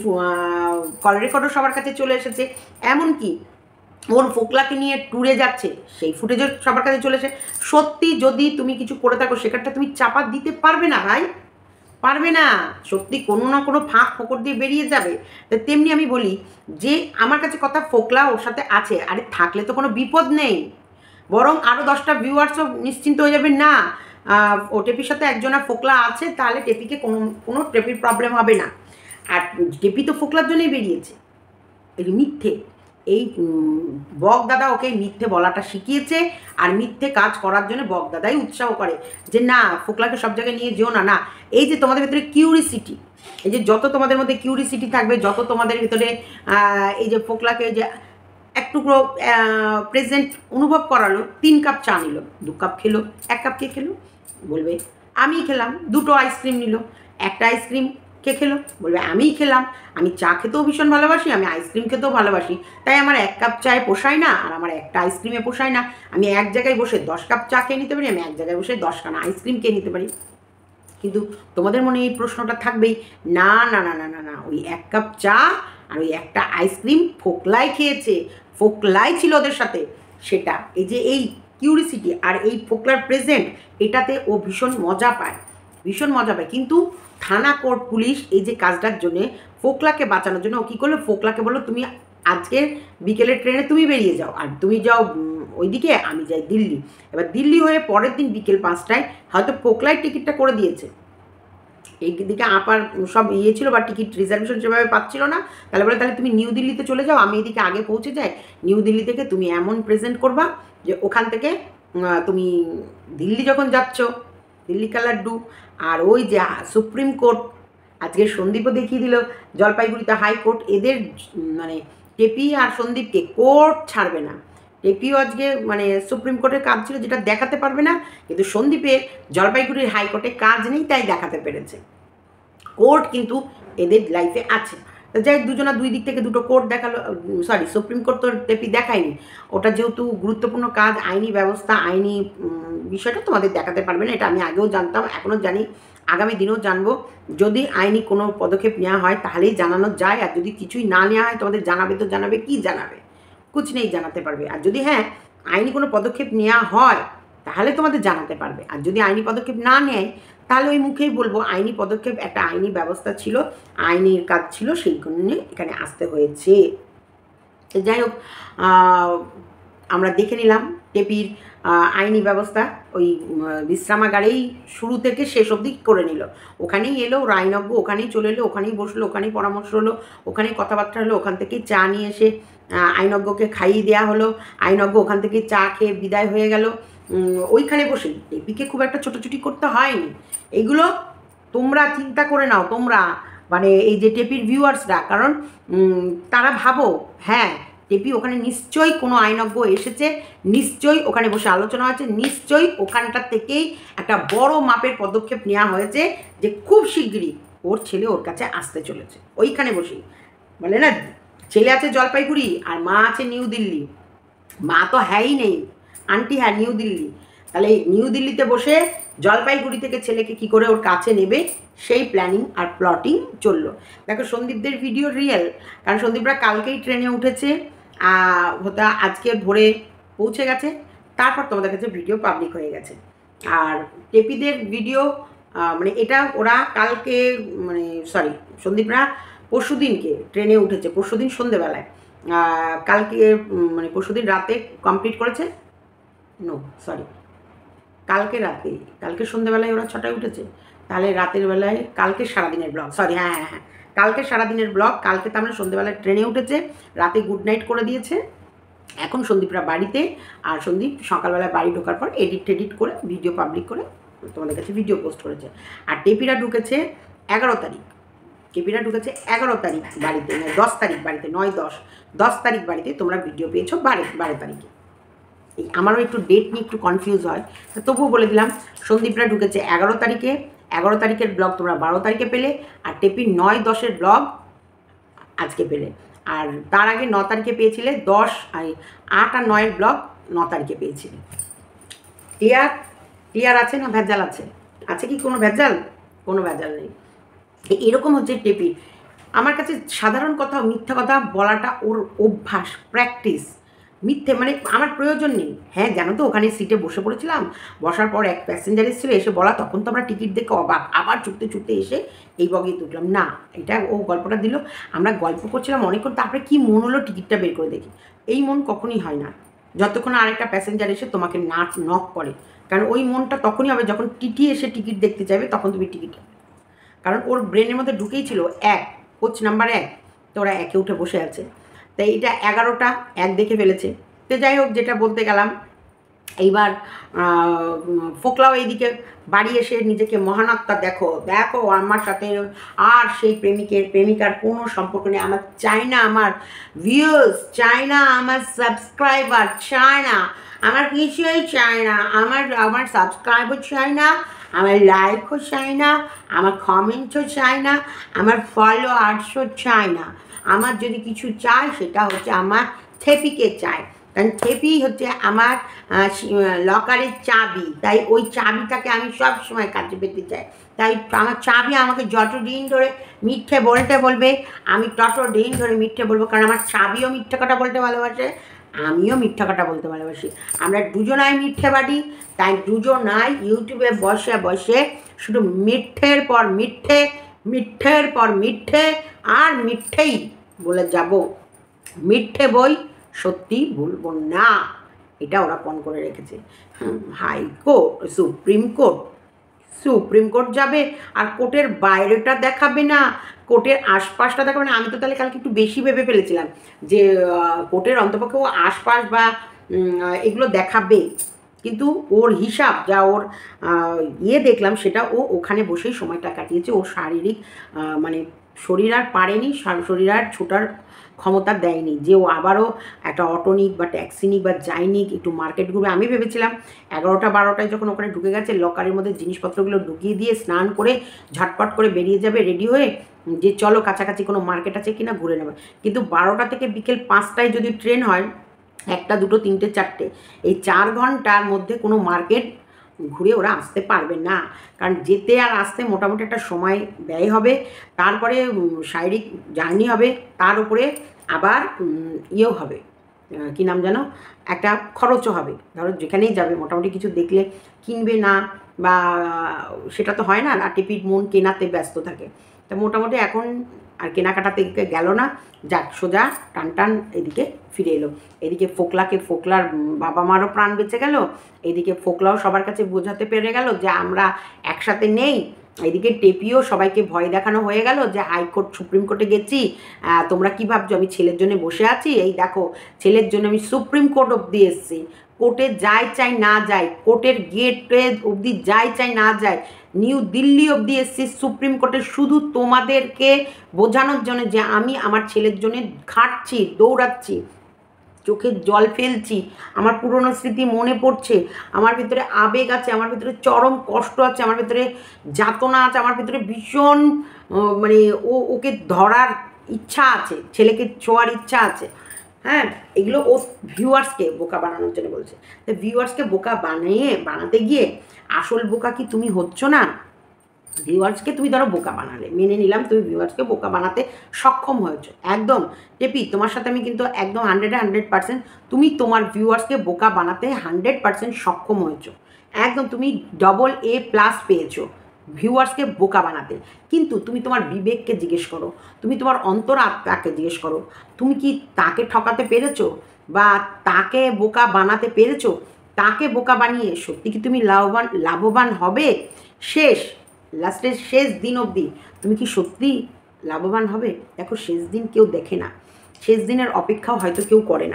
কল রেকর্ডও সবার কাছে চলে এসেছে। এমনকি ওর ফোকলাকে নিয়ে ট্যুরে যাচ্ছে, সেই ফুটেজও সবার কাছে চলে এসে। সত্যি যদি তুমি কিছু করে থাকো সেখানটা তুমি চাপা দিতে পারবে না ভাই, পারবে না। সত্যি কোনো না কোনো ফাঁক ফোকর দিয়ে বেরিয়ে যাবে। তেমনি আমি বলি যে আমার কাছে কথা, ফোকলা ওর সাথে আছে, আরে থাকলে তো কোনো বিপদ নেই, বরং আরও 10টা ভিউয়ার্সও নিশ্চিন্ত হয়ে যাবে। না ও টেপির সাথে একজনা ফোকলা আছে, তাহলে টেপিকে কোনো টেপির প্রবলেম হবে না। আর টেপি তো ফোকলার জন্যই বেরিয়েছে, এই মিথ্যে, এই বকদাদা ওকে মিথ্যে বলাটা শিখিয়েছে, আর মিথ্যে কাজ করার জন্য বকদাদাই উৎসাহ করে যে না ফোকলাকে সব জায়গায় নিয়ে যেও না। না, এই যে তোমাদের ভিতরে কিউরিসিটি, এই যে যত তোমাদের মধ্যে কিউরিসিটি থাকবে, যত তোমাদের ভিতরে এই যে ফোকলাকে যে একটুকরো প্রেজেন্ট অনুভব করালো, 3 কাপ চা নিল, 2 কাপ খেলো, 1 কাপ কে খেলো বলবে আমি খেলাম, 2টো আইসক্রিম নিল, একটা আইসক্রিম কে খেলো বলবে আমিই খেলাম, আমি চা খেতেও ভীষণ ভালোবাসি, আমি আইসক্রিম খেতেও ভালোবাসি, তাই আমার 1 কাপ চায়ে পোষায় না, আর আমার একটা আইসক্রিমে পোষায় না। আমি এক জায়গায় বসে 10 কাপ চা খেয়ে নিতে পারি, আমি এক জায়গায় বসে 10খানা আইসক্রিম খেয়ে নিতে পারি। কিন্তু তোমাদের মনে এই প্রশ্নটা থাকবেই, না না না না না না, ওই 1 কাপ চা আর ওই একটা আইসক্রিম ফোকলাই খেয়েছে, ফোকলাই ছিল ওদের সাথে। সেটা এই যে এই কিউরিসিটি আর এই ফোকলার প্রেজেন্ট, এটাতে ও ভীষণ মজা পায়, ভীষণ মজা পায়। কিন্তু থানা কোর্ট পুলিশ এই যে কাজটার জন্যে ফোকলাকে বাঁচানোর জন্য ও কী করলো, ফোকলাকে বললো তুমি আজকে বিকেলের ট্রেনে তুমি বেরিয়ে যাও, আর তুমি যাও ওইদিকে, আমি যাই দিল্লি। এবার দিল্লি হয়ে পরের দিন বিকেল 5টায় হয়তো ফোকলাই টিকিটটা করে দিয়েছে, এই দিকে আপার সব ইয়ে ছিল বা টিকিট রিজার্ভেশন সেভাবে পাচ্ছিল না, তাহলে বলে তাহলে তুমি নিউ দিল্লিতে চলে যাও, আমি এদিকে আগে পৌঁছে যাই, নিউ দিল্লি থেকে তুমি এমন প্রেজেন্ট করবা যে ওখান থেকে তুমি দিল্লি যখন যাচ্ছ দিল্লি কা লাড্ডু। আর ওই যে সুপ্রিম কোর্ট আজকে সন্দীপও দেখিয়ে দিল, জলপাইগুড়িতে হাইকোর্ট, এদের মানে টেপি আর সন্দীপকে কোর্ট ছাড়বে না। টেপিও আজকে মানে সুপ্রিম কোর্টের কাজ ছিল যেটা দেখাতে পারবে না, কিন্তু সন্দীপের জলপাইগুড়ির হাইকোর্টে কাজ নেই তাই দেখাতে পেরেছে। কোর্ট কিন্তু এদের লাইফে আছে। তো যাই দুজনা দুই দিক থেকে দুটো কোর্ট দেখালো, সরি সুপ্রিম কোর্ট তো টেপি দেখায়নি, ওটা যেহেতু গুরুত্বপূর্ণ কাজ, আইনি ব্যবস্থা, আইনি বিষয়টা তোমাদের দেখাতে পারবে না, এটা আমি আগেও জানতাম, এখনও জানি, আগামী দিনেও জানবো। যদি আইনি কোনো পদক্ষেপ নেওয়া হয় তাহলেই জানানো যায়, আর যদি কিছুই না নেওয়া হয় তোমাদের জানাবে তো জানাবে, কি জানাবে, কুছ নেই জানাতে পারবে। আর যদি হ্যাঁ আইনি কোনো পদক্ষেপ নেওয়া হয় তাহলে তোমাদের জানাতে পারবে, আর যদি আইনি পদক্ষেপ না নেয় তাহলে ওই মুখেই বলবো আইনি পদক্ষেপ, একটা আইনি ব্যবস্থা ছিল, আইনের কাজ ছিল, সেই কারণে এখানে আসতে হয়েছে। যাই হোক, আমরা দেখে নিলাম টেপির আইনি ব্যবস্থা, ওই বিশ্রামাগারেই শুরু থেকে শেষ অবধি করে নিল, ওখানেই এলো ওর আইনজ্ঞ, ওখানেই চলে এলো, ওখানেই বসলো, ওখানেই পরামর্শ হলো, ওখানেই কথাবার্তা হলো, ওখান থেকেই চা নিয়ে এসে আইনজ্ঞকে খাইয়ে দেওয়া হলো, আইনজ্ঞ ওখান থেকে চা খেয়ে বিদায় হয়ে গেল। ওইখানে বসেই টেপিকে খুব একটা ছোটোছুটি করতে হয়নি। এইগুলো তোমরা চিন্তা করে নাও, তোমরা মানে এই যে টেপির ভিউয়ার্সরা, কারণ তারা ভাবো হ্যাঁ টেপি ওখানে নিশ্চয়ই কোনো আইনজ্ঞ এসেছে, নিশ্চয়ই ওখানে বসে আলোচনা হয়েছে, নিশ্চয়ই ওখানটা থেকেই একটা বড় মাপের পদক্ষেপ নেওয়া হয়েছে যে খুব শিগগিরই ওর ছেলে ওর কাছে আসতে চলেছে। ওইখানে বসেই বলে না, ছেলে আছে জলপাইগুড়ি আর মা আছে নিউ দিল্লি, মা তো হ্যাঁই নেই, আন্টি হ্যাঁ নিউ দিল্লি, তাহলে নিউ দিল্লিতে বসে জলপাইগুড়ি থেকে ছেলেকে কি করে ওর কাছে নেবে সেই প্ল্যানিং আর প্লটিং চললো। দেখো সন্দীপদের ভিডিও রিয়েল, কারণ সন্দীপরা কালকেই ট্রেনে উঠেছে, হয়তো আজকে ভোরে পৌঁছে গেছে, তারপর তোমাদের কাছে ভিডিও পাবলিক হয়ে গেছে। আর টেপিদের ভিডিও মানে এটা ওরা কালকে মানে সরি সন্দীপরা পরশুদিনকে ট্রেনে উঠেছে, পরশুদিন সন্ধেবেলায়, কালকে মানে পরশুদিন রাতে কমপ্লিট করেছে, নো সরি কালকে রাতে, কালকে সন্ধ্যেবেলায় ওরা 6টায় উঠেছে, তাহলে রাতের বেলায় কালকে সারাদিনের ব্লগ, সরি হ্যাঁ হ্যাঁ হ্যাঁ কালকে সারাদিনের ব্লগ, কালকে তো আমরা সন্ধ্যেবেলায় ট্রেনে উঠেছে, রাতে গুড নাইট করে দিয়েছে, এখন সন্দীপরা বাড়িতে, আর সন্দীপ সকালবেলায় বাড়ি ঢোকার পর এডিট করে ভিডিও পাবলিক করে তোমাদের কাছে ভিডিও পোস্ট করেছে। আর টেপিরা ঢুকেছে 11 তারিখ, টেপিরা ঢুকেছে 11 তারিখ বাড়িতে, 10 তারিখ বাড়িতে, 9-10 তারিখ বাড়িতে, তোমরা ভিডিও পেয়েছো 12 তারিখে। এই আমারও একটু ডেট নিয়ে একটু কনফিউজ হয়, তবুও বলে দিলাম সন্দীপরা ঢুকেছে 11 তারিখে, 11 তারিখের ব্লগ তোমরা 12 তারিখে পেলে, আর টেপির 9-10-এর ব্লগ আজকে পেলে, আর তার আগে 9 তারিখে পেয়েছিলে, 8 আর 9-এর ব্লগ 9 তারিখে পেয়েছিলে। ক্লিয়ার আছে না ভেজাল আছে? আছে কি কোনো ভেজাল? কোনো ভেজাল নেই। এরকম হচ্ছে টেপি। আমার কাছে সাধারণ কথা, মিথ্যা কথা বলাটা ওর অভ্যাস, প্র্যাকটিস। মিথ্যে মানে আমার প্রয়োজন নেই। হ্যাঁ জানো তো ওখানে সিটে বসে পড়েছিলাম, বসার পর এক প্যাসেঞ্জার এসেছিল, এসে বলা, তখন তো আমরা টিকিট দেখে অবাক, আবার ছুটতে এসে এই বগিয়ে তুললাম না, এটা ও গল্পটা দিল, আমরা গল্প করছিলাম অনেকক্ষণ, তারপরে কি মন হলো টিকিটটা বের করে দেখি। এই মন কখনই হয় না যতক্ষণ আরেকটা প্যাসেঞ্জার এসে তোমাকে নক করে, কারণ ওই মনটা তখনই হবে যখন টিটি এসে টিকিট দেখতে চাইবে, তখন তুমি টিকিট, কারণ ওর ব্রেনের মধ্যে ঢুকেই ছিল কোচ নাম্বার 1, তো ওরা 1-এ উঠে বসে আছে, তাই এটা 11টা 1 দেখে ফেলেছে। তো যাই হোক, যেটা বলতে গেলাম, এইবার ফোকলাও এইদিকে বাড়ি এসে নিজেকে মহানাত্মা, দেখো আমার সাথে আর সেই প্রেমিকার কোনো সম্পর্ক নেই, আমার চাই না আমার ভিউজ, চাই না আমার সাবস্ক্রাইবার, চাই না আমার কিছুই, চাই না আমার সাবস্ক্রাইবার, চাই না আমার লাইকও চাই না, আমার কমেন্টও চাই না, আমার ফলোয়ার্সও চাই না, আমার যদি কিছু চাই সেটা হচ্ছে আমার থেপিকে চাই, কারণ থেপি হচ্ছে আমার লকারের চাবি, তাই ওই চাবিটাকে আমি সব সময় কাজে পেতে চাই, তাই আমার চাবি আমাকে যত দিন ধরে মিথ্যে বলতে বলবে আমি তত দিন ধরে মিথ্যে বলবো, কারণ আমার চাবিও মিথ্যে কথা বলতে ভালোবাসে, আমিও মিথ্যা কথা বলতে ভালোবাসি, আমরা দুজনাই মিথ্যেবাদী, তাই দুজনাই ইউটিউবে বসে শুধু মিথ্যের পর মিথ্যে আর মিথ্যেই বলে যাব, মিথ্যে বই সত্যি ভুলব না, এটা ওরা পণ করে রেখেছে। হাইকোর্ট, সুপ্রিম কোর্ট যাবে, আর কোর্টের বাইরেটা দেখাবে না, কোর্টের আশপাশটা দেখাবে না। আমি তো তাহলে কালকে একটু বেশি ভেবে ফেলেছিলাম যে কোর্টের অন্তপক্ষে ও আশপাশ বা এগুলো দেখাবে, কিন্তু ওর হিসাব যা ওর দেখলাম সেটা ও ওখানে বসেই সময়টা কাটিয়েছে। ওর শারীরিক মানে শরীর আর পারেনি, শরীর আর ছোটার ক্ষমতা দেয়নি যে ও আবারও একটা অটো নিক বা ট্যাক্সি নিক বা যাই নিক একটু মার্কেট ঘুরবে। আমি ভেবেছিলাম 11টা-12টায় যখন ওখানে ঢুকে গেছে লকারের মধ্যে জিনিসপত্রগুলো ঢুকিয়ে দিয়ে স্নান করে ঝটপট করে বেরিয়ে যাবে রেডি হয়ে, যে চলো কাছাকাছি কোনো মার্কেট আছে কিনা ঘুরে নেবে। কিন্তু 12টা থেকে বিকেল 5টায় যদি ট্রেন হয়, 1টা 2টো 3টে 4টে, এই 4 ঘন্টার মধ্যে কোনো মার্কেট ঘুরে ওরা আসতে পারবে না। কারণ যেতে আর আসতে মোটামুটি একটা সময় ব্যয় হবে, তারপরে শারীরিক জার্নি হবে, তার উপরে আবার ইয়েও হবে, কী নাম যেন, একটা খরচও হবে। ধরো যেখানেই যাবে মোটামুটি কিছু দেখলে কিনবে না, বা সেটা তো হয় না, লাটিপিট মন কেনাতে ব্যস্ত থাকে। তা মোটামুটি এখন আর কেনাকাটাতে গেল না, যাক সোজা টান টান এদিকে ফিরে এলো। এদিকে ফোকলার বাবা মারও প্রাণ বেঁচে গেল, এদিকে ফোকলাও সবার কাছে বোঝাতে পেরে গেল যে আমরা একসাথে নেই। এদিকে টেপিও সবাইকে ভয় দেখানো হয়ে গেল যে হাইকোর্ট সুপ্রিম কোর্টে গেছি, তোমরা কী ভাবছো আমি ছেলের জন্য বসে আছি? এই দেখো ছেলের জন্য আমি সুপ্রিম কোর্ট অবধি এসেছি, কোর্টে যাই চাই না যাই, কোর্টের গেটে অবধি যাই চাই না যাই, নিউ দিল্লি অবধি এসেছি সুপ্রিম কোর্টে শুধু তোমাদেরকে বোঝানোর জন্য যে আমি আমার ছেলের জন্য খাটছি, দৌড়াচ্ছি, চোখের জল ফেলছি, আমার পুরনো স্মৃতি মনে পড়ছে, আমার ভিতরে আবেগ আছে, আমার ভিতরে চরম কষ্ট আছে, আমার ভিতরে যাতনা আছে, আমার ভিতরে ভীষণ মানে ওকে ধরার ইচ্ছা আছে, ছেলেকে ছোঁয়ার ইচ্ছা আছে। হ্যাঁ, এগুলো ও ভিউয়ার্সকে বোকা বানানোর জন্য বলছে। তো ভিউয়ার্সকে বোকা বানাতে গিয়ে আসল বোকা কি তুমি হচ্ছ না? ভিউয়ার্সকে তুমি ধরো বোকা বানালে, মেনে নিলাম তুমি ভিউয়ার্সকে বোকা বানাতে সক্ষম হয়েছো, একদম টেপি তোমার সাথে আমি কিন্তু একদম 100% তুমি তোমার ভিউয়ার্সকে বোকা বানাতে 100% সক্ষম হয়েছো, একদম তুমি AA+ পেয়েছো ভিউয়ার্সকে বোকা বানাতে। কিন্তু তুমি তোমার বিবেককে জিজ্ঞেস করো, তুমি তোমার অন্তরাত্মাকে জিজ্ঞেস করো, তুমি কি তাকে ঠকাতে পেরেছো বা তাকে বোকা বানাতে পেরেছো? তাকে বোকা বানিয়ে সত্যি কি তুমি লাভবান হবে? লাস্টের শেষ দিন অবধি তুমি কি সত্যি লাভবান হবে? দেখো শেষ দিন কেউ দেখে না, শেষ দিনের অপেক্ষাও হয়তো কেউ করে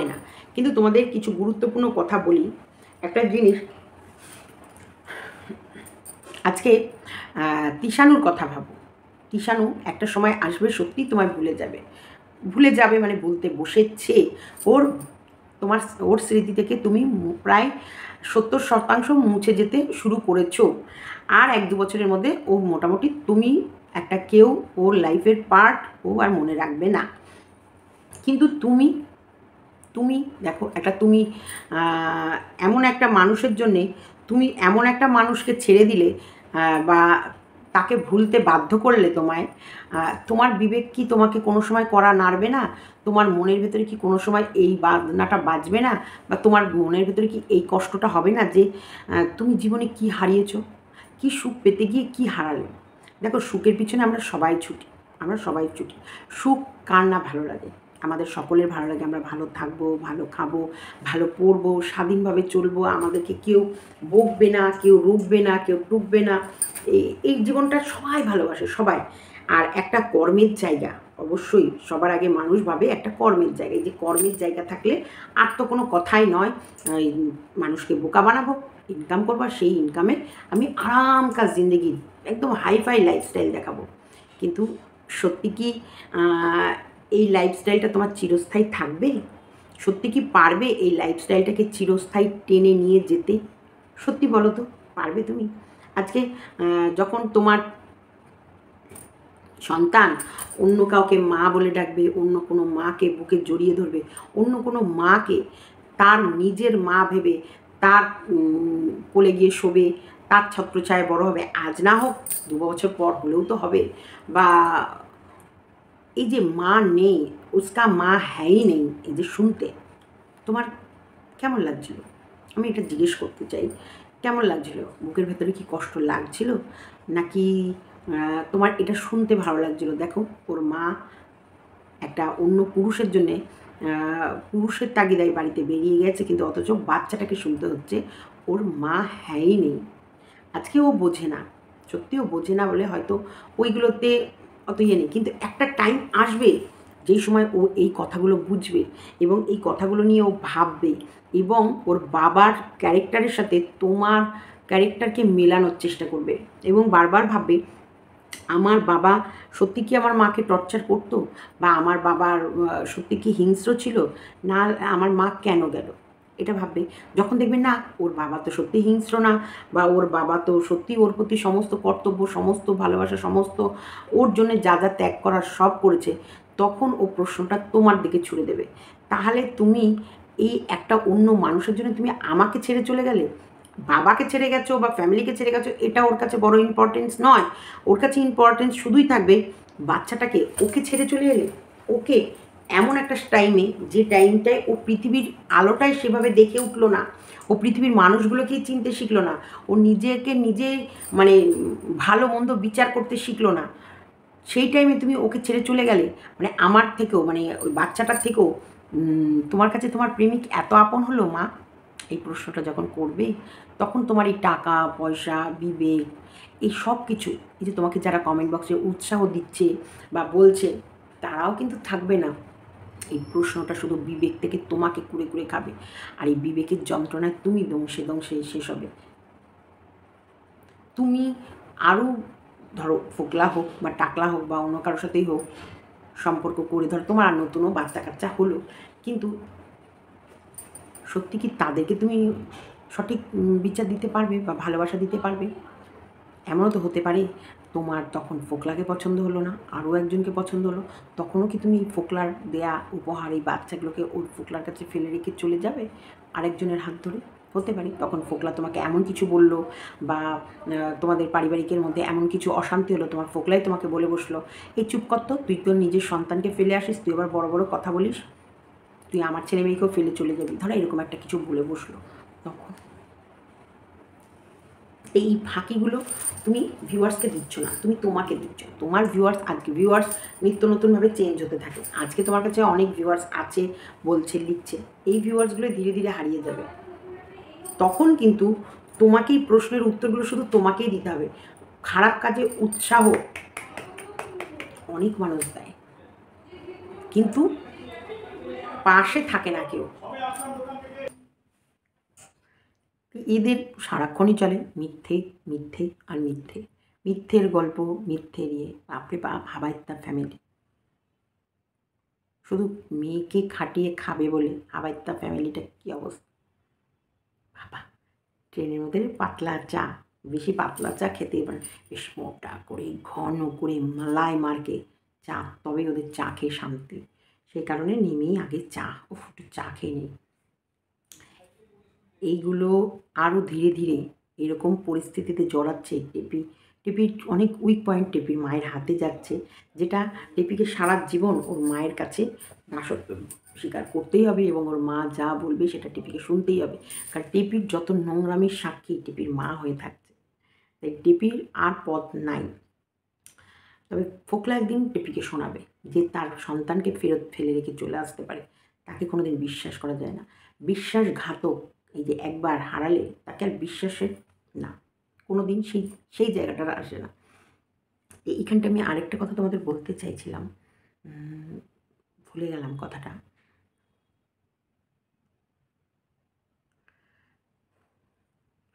না। কিন্তু তোমাদের কিছু গুরুত্বপূর্ণ কথা বলি। একটা জিনিস, আজকে তিশানুর কথা ভাবো। তিশানু একটা সময় আসবে সত্যি তোমায় ভুলে যাবে মানে বলতে বসেছে। ওর স্মৃতি থেকে তুমি প্রায় 70% মুছে যেতে শুরু করেছো। আর 1-2 বছরের মধ্যে ও মোটামুটি তুমি একটা কেউ ওর লাইফের পার্ট ও আর মনে রাখবে না। কিন্তু তুমি দেখো তুমি এমন একটা মানুষের জন্যে তুমি এমন একটা মানুষকে ছেড়ে দিলে বা তাকে ভুলতে বাধ্য করলে তোমার বিবেক কি তোমাকে কোনো সময় করা নাড়বে না? তোমার মনের ভেতরে কি কোনো সময় এই বাজনাটা বাজবে না? বা তোমার মনের ভেতরে কি এই কষ্টটা হবে না যে তুমি জীবনে কি হারিয়েছো, কি সুখ পেতে গিয়ে কি হারালে? দেখো সুখের পিছনে আমরা সবাই ছুটি। সুখ কার না ভালো লাগে? আমাদের সকলের ভালো লাগে আমরা ভালো থাকবো, ভালো খাবো, ভালো পড়বো, স্বাধীনভাবে চলবো, আমাদেরকে কেউ বকবে না, কেউ রুখবে না, কেউ টুকবে না। এই জীবনটা সবাই ভালোবাসে, সবাই। আর একটা কর্মের জায়গা, অবশ্যই সবার আগে মানুষ ভাবে একটা কর্মের জায়গা। এই যে কর্মের জায়গা থাকলে আর তো কোনো কথাই নয়, মানুষকে বোকা বানাবো, ইনকাম করবো, সেই ইনকামে আমি আরাম কাজ জিন্দগি একদম হাইফাই লাইফস্টাইল দেখাবো। কিন্তু সত্যি কি এই লাইফস্টাইলটা তোমার চিরস্থায়ী থাকবে? সত্যি কি পারবে এই লাইফস্টাইলটাকে চিরস্থায়ী টেনে নিয়ে যেতে? সত্যি বলো তো, পারবে তুমি? আজকে যখন তোমার সন্তান অন্য কাউকে মা বলে ডাকবে, অন্য কোনো মাকে বুকে জড়িয়ে ধরবে, অন্য কোনো মাকে তার নিজের মা ভেবে তার কোলে গিয়ে শোবে, তার ছত্রছায়ায় বড় হবে, আজ না হোক 2 বছর পর হলেও তো হবে। বা এই যে মা নেই, উসকা মা হ্যাই নেই, এই যে শুনতে তোমার কেমন লাগছিল? আমি এটা জিজ্ঞেস করতে চাই, কেমন লাগছিল? বুকের ভেতরে কি কষ্ট লাগছিল, নাকি তোমার এটা শুনতে ভালো লাগছিল? দেখো ওর মা একটা অন্য পুরুষের জন্যে পুরুষের তাগিদায় বাড়িতে বেরিয়ে গেছে, কিন্তু অথচ বাচ্চাটাকে শুনতে হচ্ছে ওর মা হ্যাই নেই। আজকে ও বোঝে না, সত্যি ও বোঝে না বলে হয়তো ওইগুলোতে অত ইয়ে নেই। কিন্তু একটা টাইম আসবে যেই সময় ও এই কথাগুলো বুঝবে এবং এই কথাগুলো নিয়ে ও ভাববে এবং ওর বাবার ক্যারেক্টারের সাথে তোমার ক্যারেক্টারকে মেলানোর চেষ্টা করবে এবং বারবার ভাববে আমার বাবা সত্যি কি আমার মাকে টর্চার করতো, বা আমার বাবার সত্যি কি হিংস্র ছিল, না আমার মা কেন গেল, এটা ভাববে। যখন দেখবেন না ওর বাবা তো সত্যি হিংস্র না, বা ওর বাবা তো সত্যি ওর প্রতি সমস্ত কর্তব্য, সমস্ত ভালোবাসা, সমস্ত ওর জন্য যা যা ত্যাগ করার সব করেছে, তখন ও প্রশ্নটা তোমার দিকে ছুড়ে দেবে। তাহলে তুমি এই একটা অন্য মানুষের জন্য তুমি আমাকে ছেড়ে চলে গেলে, বাবাকে ছেড়ে গেছো বা ফ্যামিলিকে ছেড়ে গেছো, এটা ওর কাছে বড় ইম্পর্টেন্স নয়। ওর কাছে ইম্পর্টেন্স শুধুই থাকবে বাচ্চাটাকে ওকে ছেড়ে চলে এলে, ওকে এমন একটা টাইমে, যে টাইমটায় ও পৃথিবীর আলোটাই সেভাবে দেখে উঠলো না, ও পৃথিবীর মানুষগুলোকেই চিনতে শিখলো না, ও নিজেকে নিজে মানে ভালো মন্দ বিচার করতে শিখলো না, সেই টাইমে তুমি ওকে ছেড়ে চলে গেলে, মানে আমার থেকেও, মানে ওই বাচ্চাটার থেকেও তোমার কাছে তোমার প্রেমিক এত আপন হলো মা? এই প্রশ্নটা যখন করবে, তখন তোমার এই টাকা পয়সা, বিবেক, এই সব কিছু, এই যে তোমাকে যারা কমেন্ট বক্সে উৎসাহ দিচ্ছে বা বলছে, তারাও কিন্তু থাকবে না। এই প্রশ্নটা শুধু বিবেক থেকে তোমাকে কুড়ে কুড়ে খাবে, আর এই বিবেকের যন্ত্রণায় তুমি দংশে দংশে শেষ হবে। তুমি আরও ধরো ফোকলা হোক বা টাকলা হোক বা অন্য কারোর সাথেই হোক সম্পর্ক করে, ধরো তোমার আর নতুনও বাচ্চা কাচ্চা হলো, কিন্তু সত্যি কি তাদেরকে তুমি সঠিক বিচার দিতে পারবে বা ভালোবাসা দিতে পারবে? এমনও তো হতে পারে তোমার তখন ফোকলাকে পছন্দ হলো না, আরও একজনকে পছন্দ হলো, তখনও কি তুমি ফোকলার দেয়া উপহার এই বাচ্চাগুলোকে ওর ফোকলার কাছে ফেলে রেখে চলে যাবে আরেকজনের হাত ধরে? হতে পারে তখন ফোকলা তোমাকে এমন কিছু বললো, বা তোমাদের পারিবারিকের মধ্যে এমন কিছু অশান্তি হলো, তোমার ফোকলাই তোমাকে বলে বসলো, এই চুপ কর তো, তুই তোর নিজের সন্তানকে ফেলে আসিস, তুই আবার বড় বড় কথা বলিস, তুই আমার ছেলে মেয়েকেও ফেলে চলে যাবি, ধরো এরকম একটা কিছু বলে বসলো, তখন এই ফাঁকিগুলো তুমি ভিউয়ার্সকে দিচ্ছ না, তুমি তোমাকে দিচ্ছ। তোমার ভিউয়ার্স, আজকে ভিউয়ার্স নিত্য নতুনভাবে চেঞ্জ হতে থাকে, আজকে তোমার কাছে অনেক ভিউয়ার্স আছে, বলছে, লিখছে, এই ভিউয়ার্সগুলো ধীরে ধীরে হারিয়ে যাবে। তখন কিন্তু তোমাকেই প্রশ্নের উত্তরগুলো শুধু তোমাকেই দিতে হবে। খারাপ কাজে উৎসাহ অনেক মানুষ দেয়, কিন্তু পাশে থাকে না কেউ। এদের সারাক্ষণই চলে মিথ্যে, মিথ্যে আর মিথ্যে, মিথ্যের গল্প, মিথ্যে দিয়ে বাপরে বাপ, হাবাইত্যা ফ্যামিলি। শুধু মেয়েকে খাটিয়ে খাবে বলে হাবাইত্যা ফ্যামিলিটা কী অবস্থা বাবা। ট্রেনের মধ্যে পাতলা চা, বেশি পাতলা চা খেতেই পারে, বেশ মোটা করে ঘন করে মালাই মার্কে চা, তবে ওদের চা খেয়ে শান্তি। সেই কারণে নেমেই আগে চা, একটু চা খেয়ে নিই। এইগুলো আরও ধীরে ধীরে এরকম পরিস্থিতিতে জড়াচ্ছে। টেপির অনেক উইক পয়েন্ট টেপির মায়ের হাতে যাচ্ছে, যেটা টেপিকে সারা জীবন ওর মায়ের কাছে দাসত্ব স্বীকার করতেই হবে, এবং ওর মা যা বলবে সেটা টেপিকে শুনতেই হবে, কারণ টেপির যত নোংরামির সাক্ষী টেপির মা হয়ে থাকছে, তাই টেপির আর পথ নাই। তবে ফোকলা একদিন টেপিকে শোনাবে যে তার সন্তানকে ফেরত ফেলে রেখে চলে আসতে পারে, তাকে কোনোদিন বিশ্বাস করা যায় না। বিশ্বাসঘাতক, এই যে একবার হারালে তাকে আর বিশ্বাসের না, কোনো দিন সেই সেই জায়গাটা আসে না। এইখানটা আমি আরেকটা কথা তোমাদের বলতে চাইছিলাম, ভুলে গেলাম কথাটা।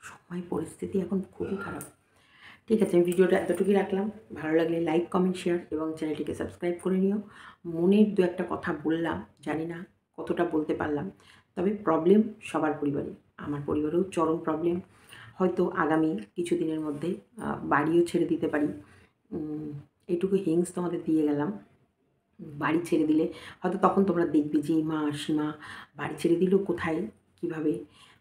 সময় পরিস্থিতি এখন খুবই খারাপ। ঠিক আছে, আমি ভিডিওটা এতটুকুই রাখলাম। ভালো লাগলে লাইক, কমেন্ট, শেয়ার এবং চ্যানেলটিকে সাবস্ক্রাইব করে নিও। মনের দু একটা কথা বললাম, জানি না কতটা বলতে পারলাম, তবে প্রবলেম সবার পরিবারে, আমার পরিবারেও চরম প্রবলেম। হয়তো আগামী কিছু দিনের মধ্যে বাড়িও ছেড়ে দিতে পারি, এটুকু হিংস তোমাদের দিয়ে গেলাম। বাড়ি ছেড়ে দিলে হয়তো তখন তোমরা দেখবে যে মা সীমা বাড়ি ছেড়ে দিল কোথায়, কীভাবে।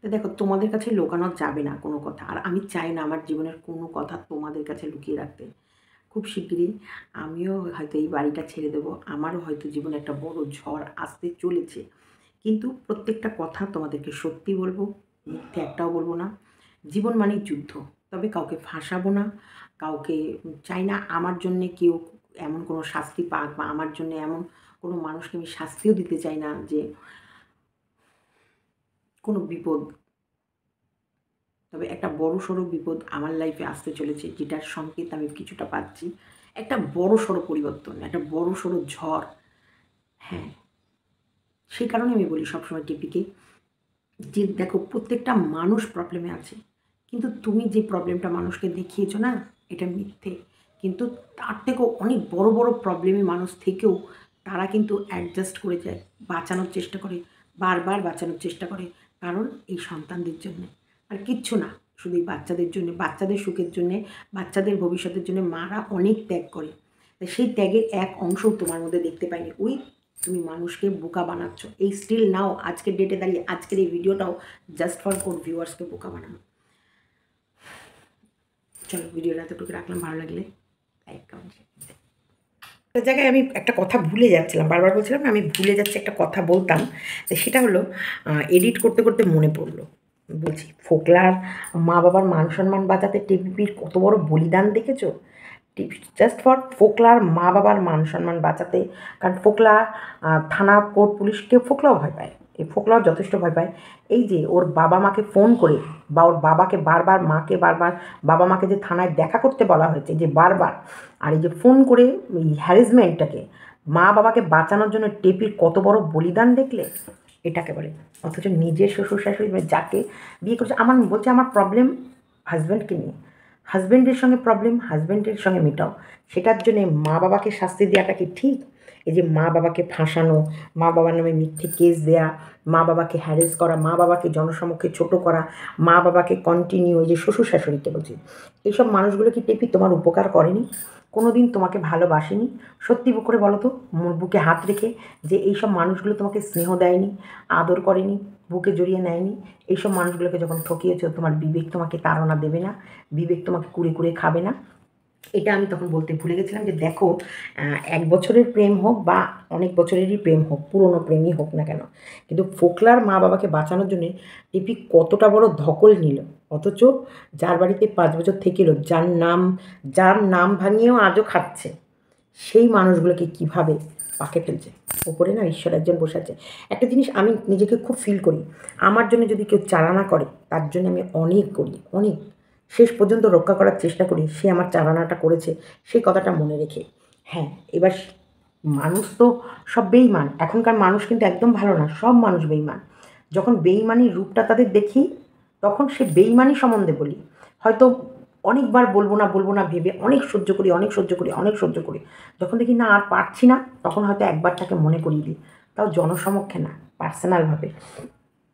তো দেখো, তোমাদের কাছে লুকানো যাবে না কোনো কথা, আর আমি চাই না আমার জীবনের কোনো কথা তোমাদের কাছে লুকিয়ে রাখতে। খুব শিগগিরই আমিও হয়তো এই বাড়িটা ছেড়ে দেবো, আমারও হয়তো জীবনে একটা বড় ঝড় আসতে চলেছে, কিন্তু প্রত্যেকটা কথা তোমাদেরকে সত্যি বলবো, মিথ্যে একটাও বলবো না। জীবন মানেই যুদ্ধ, তবে কাউকে ফাঁসাবো না, কাউকে চাই না আমার জন্যে কেউ এমন কোনো শাস্তি পাক, বা আমার জন্য এমন কোনো মানুষকে আমি শাস্তিও দিতে চাই না যে কোনো বিপদ। তবে একটা বড় সড়ো বিপদ আমার লাইফে আসতে চলেছে, যেটার সংকেত আমি কিছুটা পাচ্ছি, একটা বড় সড়ো পরিবর্তন, একটা বড় সড়ো ঝড়। হ্যাঁ, সেই কারণে আমি বলি সবসময় টিপিকে যে দেখো প্রত্যেকটা মানুষ প্রবলেমে আছে, কিন্তু তুমি যে প্রবলেমটা মানুষকে দেখিয়েছো না, এটা মিথ্যে। কিন্তু তার থেকেও অনেক বড় বড় প্রবলেমে মানুষ থেকেও তারা কিন্তু অ্যাডজাস্ট করে যায়, বাঁচানোর চেষ্টা করে, বারবার বাঁচানোর চেষ্টা করে, কারণ এই সন্তানদের জন্যে, আর কিচ্ছু না। শুধু এই বাচ্চাদের জন্য, বাচ্চাদের সুখের জন্যে, বাচ্চাদের ভবিষ্যতের জন্য মারা অনেক ত্যাগ করে। তাই সেই ত্যাগের এক অংশও তোমার মধ্যে দেখতে পাইনি। তুমি মানুষকে বোকা বানাচ্ছ। এই স্টিল নাও আজকের ডেটে দাঁড়িয়ে আজকের এই ভিডিওটাও জাস্ট ফর ভিউয়ার্সকে বোকা বানানো। চলো ভিডিওটা এতটুকু রাখলাম, ভালো লাগলে লাইক কমেন্ট। একটা জায়গায় আমি একটা কথা ভুলে যাচ্ছিলাম, বারবার বলছিলাম না আমি ভুলে যাচ্ছি, একটা কথা বলতাম, তো সেটা হলো এডিট করতে করতে মনে পড়লো। বলছি, ফোকলার মা বাবার মান সম্মান বাঁচাতে টিভিপির কত বড় বলিদান দেখেছো? জাস্ট ফর ফোকলার মা বাবার মান সম্মান বাঁচাতে। কারণ ফোকলা থানা কোর্ট পুলিশকে ফোকলাও ভয় পায়, এই ফোকলাও যথেষ্ট ভয় পায়। এই যে ওর বাবা মাকে ফোন করে বা ওর বাবাকে বারবার বাবা মাকে যে থানায় দেখা করতে বলা হয়েছে যে বারবার, আর এই যে ফোন করে এই হ্যারাসমেন্টটাকে, মা বাবাকে বাঁচানোর জন্য টেপির কত বড় বলিদান দেখলে, এটাকে বলে। অথচ নিজের শ্বশুর শাশুড়ি যাকে বিয়ে করছে, বলছে আমার প্রবলেম হাজব্যান্ডকে নিয়ে, হাজব্যান্ডের সঙ্গে প্রবলেম হাজব্যান্ডের সঙ্গে মেটাও, সেটার জন্যে মা বাবাকে শাস্তি দেওয়াটা কি ঠিক? এই যে মা বাবাকে ফাঁসানো, মা বাবার নামে মিথ্যে কেস দেয়া, মা বাবাকে হ্যারেস করা, মা বাবাকে জনসমক্ষে ছোট করা, মা বাবাকে কন্টিনিউ, এই যে শ্বশুর শাশুড়িকে বলছি, এইসব মানুষগুলো কি টেপি তোমার উপকার করেনি? কোনো দিন তোমাকে ভালোবাসেনি? সত্যি করে বলো তো, বুকে হাত রেখে, যে এইসব মানুষগুলো তোমাকে স্নেহ দেয়নি, আদর করেনি, বুকে জড়িয়ে নেয়নি? এইসব মানুষগুলোকে যখন ঠকিয়েছো, তোমার বিবেক তোমাকে তাড়না দেবে না? বিবেক তোমাকে কুড়ে কুড়ে খাবে না? এটা আমি তখন বলতে ভুলে গেছিলাম যে দেখো, 1 বছরের প্রেম হোক বা অনেক বছরেরই প্রেম হোক, পুরনো প্রেমই হোক না কেন, কিন্তু ফোকলার মা বাবাকে বাঁচানোর জন্যে টিপি কতটা বড় ধকল নিল। অথচ যার বাড়িতে 5 বছর থেকেছিল, যার নাম ভাঙিয়েও আজও খাচ্ছে, সেই মানুষগুলোকে কিভাবে পাকে ফেলছে। ওপরে না ঈশ্বর একজন বসে আছে। একটা জিনিস আমি নিজেকে খুব ফিল করি, আমার জন্য যদি কেউ চালনা করে, তার জন্য আমি অনেক করি, অনেক শেষ পর্যন্ত রক্ষা করার চেষ্টা করি। সে আমার চালনাটা করেছে সেই কথাটা মনে রেখে। হ্যাঁ, এবার মানুষ তো সব বেইমান, এখনকার মানুষ কিন্তু একদম ভালো না, সব মানুষ বেইমান। যখন বেইমানির রূপটা তাদের দেখি, তখন সে বেইমানি সম্বন্ধে বলি। হয়তো অনেকবার বলবো না ভেবে অনেক সহ্য করি। যখন দেখি না আর পারছি না, তখন হয়তো একবার তাকে মনে করিয়ে দিই, তাও জনসমক্ষে না, পার্সোনালভাবে।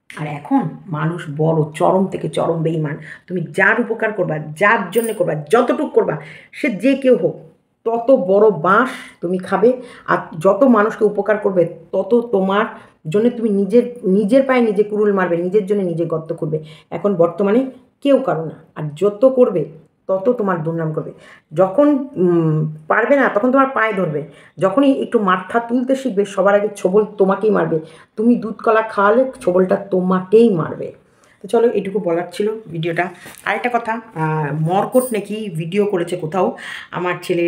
আর এখন মানুষ বড় চরম থেকে চরম বেইমান। তুমি যার উপকার করবা, যার জন্য করবা, যতটুকু করবা, সে যে কেউ হোক, তত বড় বাঁশ তুমি খাবে। আর যত মানুষকে উপকার করবে, তত তোমার জন্য তুমি নিজের পায়ে নিজে কুড়ুল মারবে, নিজের জন্য নিজে গর্ত করবে। এখন বর্তমানে কেউ কারো না, আর যত করবে তত তোমার দুর্নাম করবে। যখন পারবে না, তখন তোমার পায়ে ধরবে। যখনই একটু মাথা তুলতে শিখবে, সবার আগে ছোবল তোমাকেই মারবে। তুমি দুধ কলা খাওয়ালে ছোবলটা তোমাকেই মারবে। তো চলো, এটুকু বলার ছিল ভিডিওটা। আরেকটা কথা, মর্কট নাকি ভিডিও করেছে কোথাও, আমার ছেলে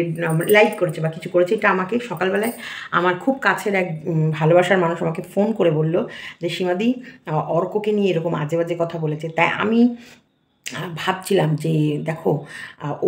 লাইক করেছে বা কিছু করেছে, এটা আমাকে সকালবেলায় আমার খুব কাছের এক ভালোবাসার মানুষ আমাকে ফোন করে বলল যে সীমাদি, অর্ককে নিয়ে এরকম আজে বাজে কথা বলেছে। তাই আমি ভাবছিলাম যে দেখো,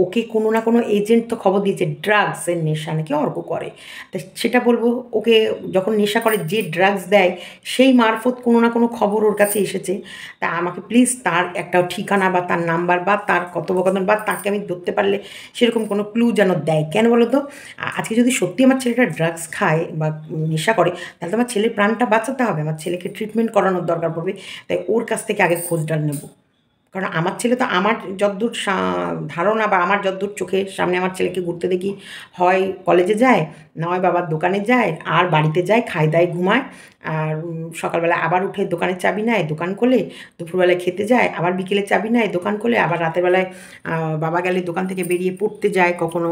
ওকে কোনো না কোনো এজেন্ট তো খবর দিয়েছে, ড্রাগসের নেশা নাকি অর্ক করে। তা সেটা বলবো, ওকে যখন নেশা করে, যে ড্রাগস দেয় সেই মারফত কোনো না কোনো খবর ওর কাছে এসেছে। তা আমাকে প্লিজ তার একটা ঠিকানা বা তার নাম্বার বা তার কথোপকথন বা তাকে আমি ধরতে পারলে সেরকম কোনো ক্লু যেন দেয়। কেন বলো তো, আজকে যদি সত্যি আমার ছেলেটা ড্রাগস খায় বা নেশা করে, তাহলে তো আমার ছেলের প্রাণটা বাঁচাতে হবে, আমার ছেলেকে ট্রিটমেন্ট করানোর দরকার পড়বে। তাই ওর কাছ থেকে আগে খোঁজটা নেব। কারণ আমার ছেলে তো, আমার যদ্দূর ধারণা বা আমার যদ্দূর চোখের সামনে আমার ছেলেকে ঘুরতে দেখি, হয় কলেজে যায়, নয় বাবার দোকানে যায়, আর বাড়িতে যায়, খায় দায় ঘুমায়, আর সকালবেলা আবার উঠে দোকানের চাবি নেয়, দোকান খোলে, দুপুরবেলায় খেতে যায়, আবার বিকেলে চাবি নেয়, দোকান খোলে, আবার রাতের বেলায় বাবা গেলে দোকান থেকে বেরিয়ে পড়তে যায়, কখনো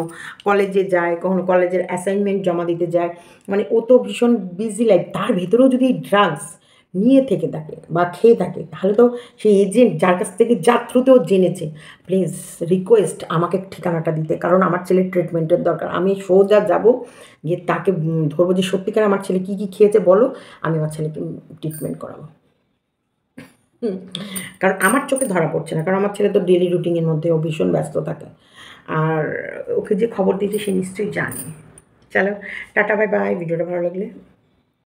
কলেজে যায়, কখনো কলেজের অ্যাসাইনমেন্ট জমা দিতে যায়। মানে ও তো ভীষণ বিজি লাইফ, তার ভেতরেও যদি ড্রাগস নিয়ে থেকে থাকে বা খেয়ে থাকে, তাহলে তো সেই এজেন্ট যার কাছ থেকে, যার থ্রুতেও জেনেছে, প্লিজ রিকোয়েস্ট আমাকে ঠিকানাটা দিতে। কারণ আমার ছেলের ট্রিটমেন্টের দরকার। আমি সোজা যাব, গিয়ে তাকে ধরবো যে সত্যিকার আমার ছেলে কী কী খেয়েছে বলো, আমি আমার ছেলেকে ট্রিটমেন্ট করাবো। কারণ আমার চোখে ধরা পড়ছে না, কারণ আমার ছেলে তো ডেলি রুটিনের মধ্যে ও ভীষণ ব্যস্ত থাকে, আর ওকে যে খবর দিয়েছে সে নিশ্চয়ই জানে। চলো, টাটা, বাই বাই। ভিডিওটা ভালো লাগলে